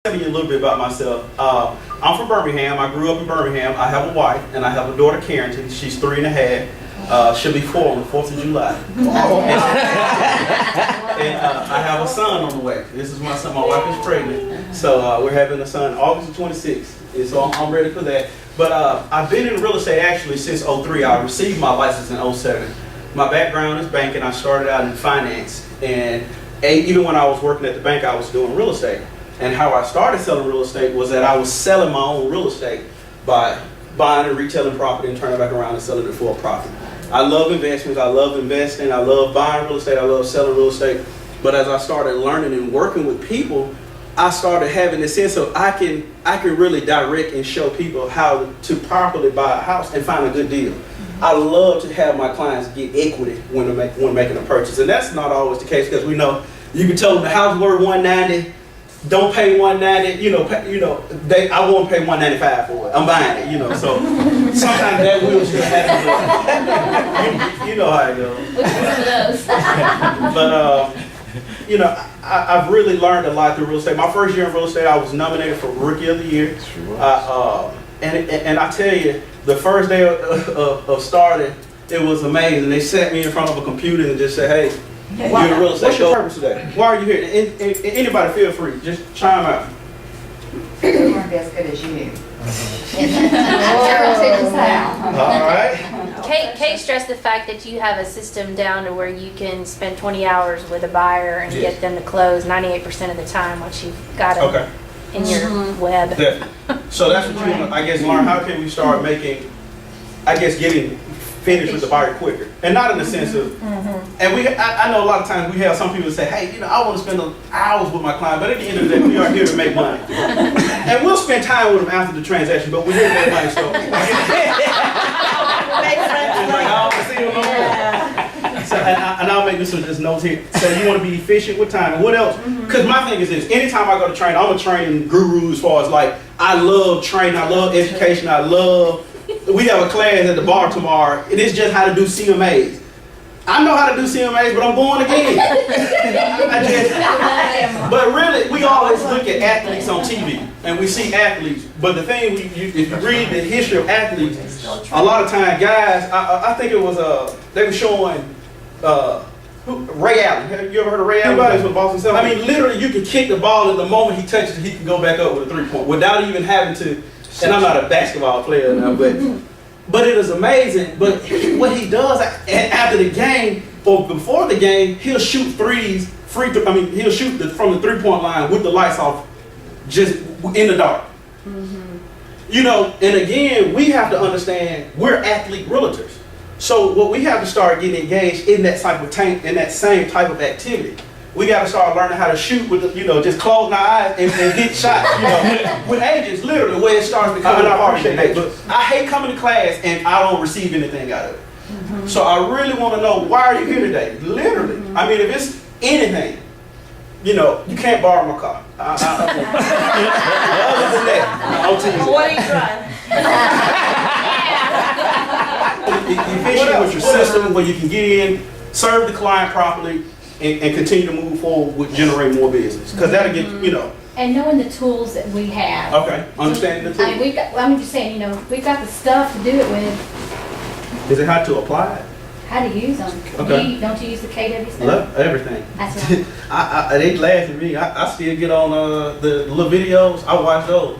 Tell you a little bit about myself. I'm from Birmingham. I grew up in Birmingham. I have a wife and I have a daughter, Clarence. She's 3.5. She'll be 4 on the 4th of July. And I have a son on the way. This is my son. My wife is pregnant. So we're having a son August the 26th. And so I'm ready for that. But I've been in real estate actually since '03. I received my license in '07. My background is banking. I started out in finance. And even when I was working at the bank, I was doing real estate. And how I started selling real estate was that I was selling my own real estate by buying and retailing property and turning it back around and selling it for a profit. I love investments. I love investing. I love buying real estate. I love selling real estate. But as I started learning and working with people, I started having this sense of I can really direct and show people how to properly buy a house and find a good deal. I love to have my clients get equity when making a purchase. And that's not always the case because we know you can tell them the house is worth $190. Don't pay $190. I won't pay $195 for it. I'm buying it. So sometimes that will still happen. You know how it goes. But I've really learned a lot through real estate. My first year in real estate, I was nominated for Rookie of the Year. And I tell you, the first day of starting, it was amazing. They sat me in front of a computer and just said, "Hey, you're in real estate. What's your purpose today? Why are you here?" And anybody feel free, just chime out. We weren't as good as you. All right. Kate stressed the fact that you have a system down to where you can spend 20 hours with a buyer and get them to close 98% of the time once you've got them in your web. Definitely. So that's what you, I guess, learn. How can we start making, getting finished with the buyer quicker, and not in the sense of, and I know a lot of times we have some people say, "Hey, I want to spend hours with my client," but at the end of the day, we are here to make money, and we'll spend time with them after the transaction, but we're here to make money. So, and I'll make this just notes here. So you want to be efficient with time. And what else? Because my thing is this: anytime I go to train, I'm a training guru as far as I love training, I love education, we have a class at the bar tomorrow. It is just how to do CMAs. I know how to do CMAs, but I'm going again. But really, we always look at athletes on TV, and we see athletes. But the thing, if you read the history of athletes, a lot of times, guys, I think it was they were showing Ray Allen. Have you ever heard of Ray Allen? That's what Boston Celtics. I mean, literally, you can kick the ball, and the moment he touches it, he can go back up with a 3-point without even having to. And I'm not a basketball player now, but it is amazing. But what he does after the game or before the game, he'll shoot threes, he'll shoot from the 3-point line with the lights off, just in the dark. And again, we have to understand we're athlete realtors. So what we have to start getting engaged in that same type of activity. We got to start learning how to shoot with, just closing our eyes and hit shots, with agents, literally, where it starts becoming a part of the day. But I hate coming to class and I don't receive anything out of it. So I really want to know, why are you here today? Literally. I mean, if it's anything, you can't borrow my car. Other than that, I'll tell you. What are you driving? Efficient with your system where you can get in, serve the client properly, and continue to move forward with generating more business, because that'll get And knowing the tools that we have. Okay, understanding the tools. I'm just saying, we've got the stuff to do it with. Is it how to apply it? How to use them. Okay. Don't you use the KW stuff? Love everything. That's right. They laugh at me. I still get on the little videos. I watch those.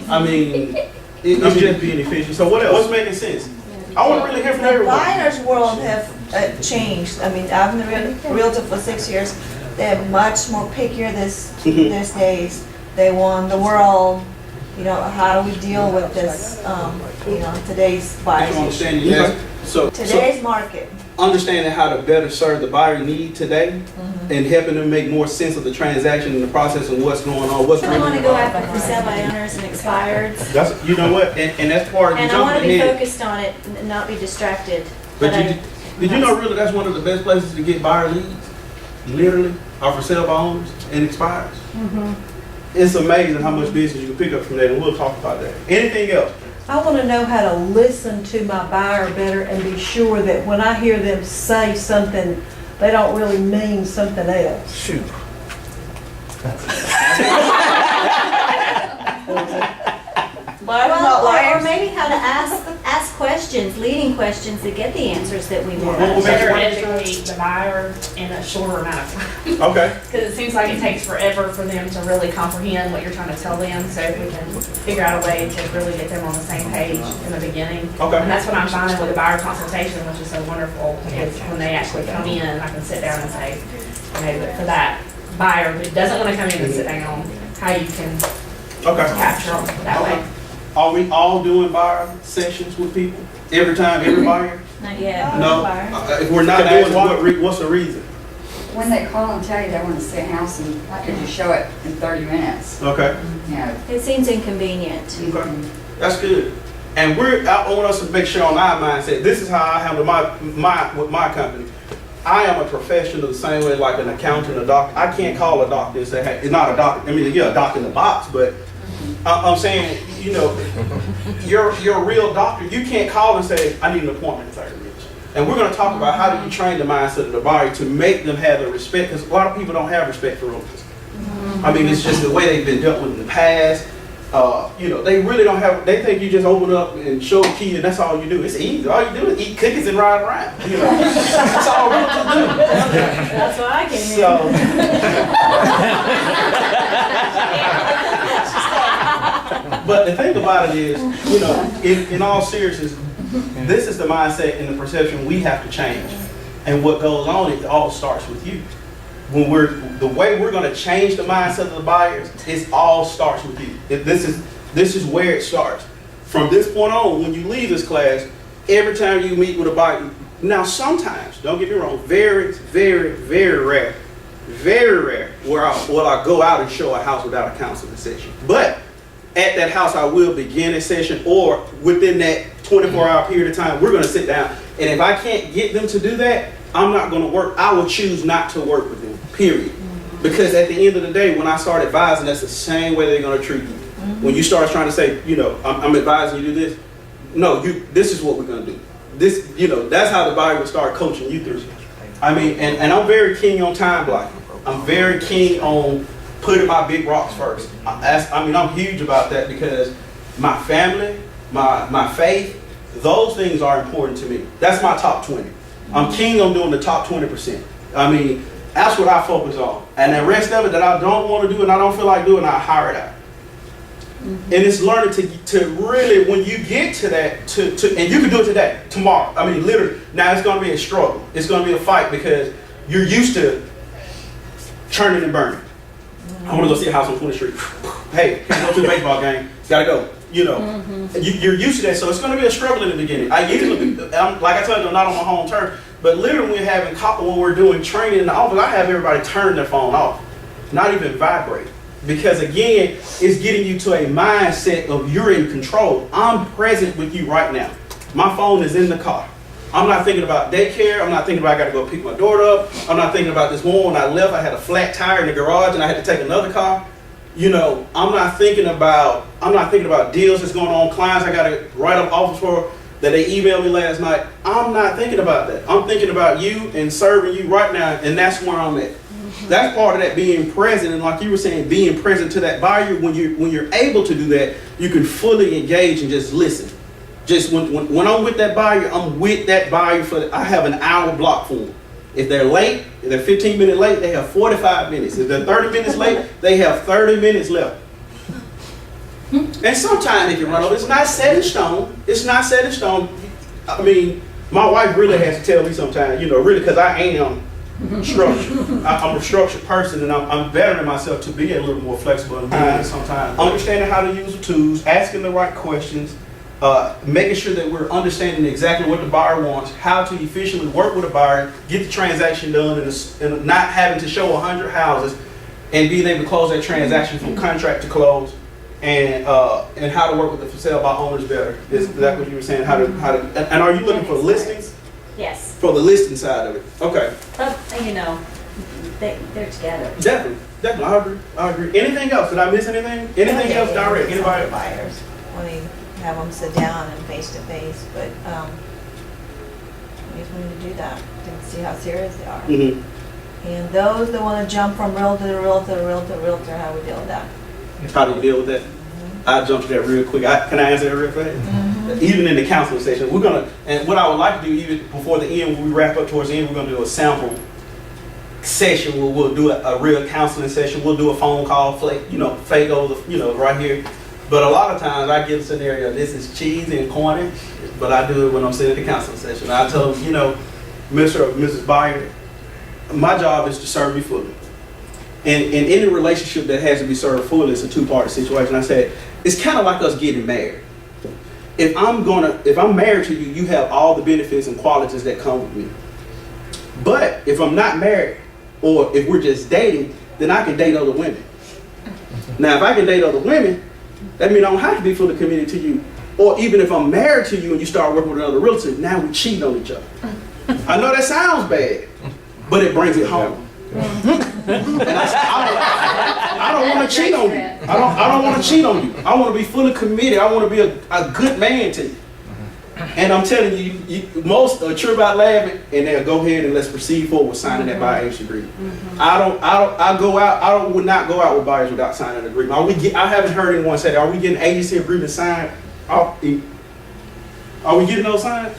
I mean, it's just being efficient. So what else? What's making sense? I want to really hear from The everyone. buyers' world have changed. I mean, I've been a realtor for 6 years. They're much more pickier these days. They want the world. How do we deal with this? Today's buyers. Today's market. Understanding how to better serve the buyer need today, and helping them make more sense of the transaction and the process and what's going on. I don't want to go after for sale by owners and expireds. That's what, and that's part of the And I want to be ahead. focused on it and not be distracted. But did you know really that's one of the best places to get buyer leads? Literally, are for sale by owners and expires. It's amazing how much business you can pick up from that, and we'll talk about that. Anything else? I want to know how to listen to my buyer better and be sure that when I hear them say something, they don't really mean something else. Shoot. Well, Or maybe how to ask questions, leading questions to get the answers that we want. Well, Better educate the buyer in a shorter amount of time. Okay. Because it seems like it takes forever for them to really comprehend what you're trying to tell them. So if we can figure out a way to really get them on the same page in the beginning. Okay. And that's what I'm finding with the buyer consultation, which is so wonderful, because when they actually come in, I can sit down and say, but for that buyer who doesn't want to come in and sit down, how you can Okay. capture them that way. Are we all doing buyer sessions with people every time, every buyer? Not yet. No. If we're not doing it, what's the reason? When they call and tell you they want to see a house and I can just show it in 30 minutes, Okay. you know. It seems inconvenient. Okay. That's good. And I want us to make sure on our mindset, this is how I handle with my company. I am a professional the same way like an accountant, a doctor. I can't call a doctor and say, hey, it's not a doctor. I mean, yeah, a doctor in the box, but I'm saying, you're a real doctor. You can't call and say, I need an appointment in 30 minutes. And we're going to talk about how do you train the mindset of the buyer to make them have the respect, because a lot of people don't have respect for realtors. I mean, it's just the way they've been dealt with in the past. They really don't have, they think you just open up and show a key and that's all you do. It's easy. All you do is eat cookies and ride around. That's all realtors do. That's why I came in. But the thing about it is, in all seriousness, this is the mindset and the perception we have to change. And what goes on, it all starts with you. The way we're going to change the mindset of the buyers, it all starts with you. This is where it starts. From this point on, when you leave this class, every time you meet with a buyer, now sometimes, don't get me wrong, very, very, very rare, where I go out and show a house without a counseling session. But at that house, I will begin a session, or within that 24-hour period of time, we're going to sit down. And if I can't get them to do that, I'm not going to work. I will choose not to work with them, period. Because at the end of the day, when I start advising, that's the same way they're going to treat you. When you start trying to say, I'm advising you to do this. No, this is what we're going to do. This, that's how the buyer will start coaching you through. I mean, and I'm very keen on time blocking. I'm very keen on putting my big rocks first. I'm huge about that because my family, my faith, those things are important to me. That's my top 20. I'm keen on doing the top 20%. I mean, that's what I focus on. And the rest of it that I don't want to do and I don't feel like doing, I hire it out. And it's learning to really, when you get to that, and you can do it today, tomorrow. I mean, literally, now it's going to be a struggle. It's going to be a fight because you're used to churning and burning. I want to go see a house on 20th Street. Hey, can you go to the baseball game? Gotta go. You're used to that, so it's going to be a struggle in the beginning. Like I told you, I'm not on my home turf, but literally when we're doing training in the office, I have everybody turn their phone off, not even vibrate. Because again, it's getting you to a mindset of you're in control. I'm present with you right now. My phone is in the car. I'm not thinking about daycare. I'm not thinking about I got to go pick my daughter up. I'm not thinking about this morning when I left, I had a flat tire in the garage and I had to take another car. I'm not thinking about deals that's going on, clients I got to write up offers for that they emailed me last night. I'm not thinking about that. I'm thinking about you and serving you right now, and that's where I'm at. That's part of that being present, and like you were saying, being present to that buyer. When you're able to do that, you can fully engage and just listen. Just when I'm with that buyer, I'm with that buyer I have an hour block for them. If they're late, if they're 15 minutes late, they have 45 minutes. If they're 30 minutes late, they have 30 minutes left. And sometimes they can run over. It's not set in stone. It's not set in stone. I mean, my wife really has to tell me sometimes, really, because I am structured. I'm a structured person, and I'm bettering myself to be a little more flexible and sometimes understanding how to use the tools, asking the right questions, making sure that we're understanding exactly what the buyer wants, how to efficiently work with a buyer, get the transaction done, and not having to show 100 houses, and being able to close that transaction from contract to close, and how to work with the for sale by owners better. Is that what you were saying? How to and are you looking for listings? Yes. For the listing side of it. Okay. But, they're together. Definitely. I agree. Anything else? Did I miss anything? Anything else direct? Anybody? Buyers, when you have them sit down and face to face, but we just need to do that to see how serious they are. Mm-hmm. And those that want to jump from realtor to realtor to realtor to realtor, how we deal with that? How do you deal with that? I jump to that real quick. Can I answer that real fast? Even in the counseling session, we're gonna, and what I would like to do, even before the end, when we wrap up towards the end, we're gonna do a sample session where we'll do a real counseling session. We'll do a phone call, fake over, right here. But a lot of times I get a scenario, this is cheesy and corny, but I do it when I'm sitting at the counseling session. I tell them, Mr. or Mrs. Byer, my job is to serve you fully. And in any relationship that has to be served fully, it's a two-part situation. I said, it's kind of like us getting married. If I'm married to you, you have all the benefits and qualities that come with me. But if I'm not married, or if we're just dating, then I can date other women. Now, if I can date other women, that means I don't have to be fully committed to you. Or even if I'm married to you and you start working with another realtor, now we cheat on each other. I know that sounds bad, but it brings it home. I don't want to cheat on you. I don't want to cheat on you. I want to be fully committed. I want to be a good man to you. And I'm telling you, most are true about laughing, and they'll go ahead and let's proceed forward with signing that buyer agency agreement. I would not go out with buyers without signing an agreement. I haven't heard anyone say that. Are we getting agency agreement signed? Are we getting those signed?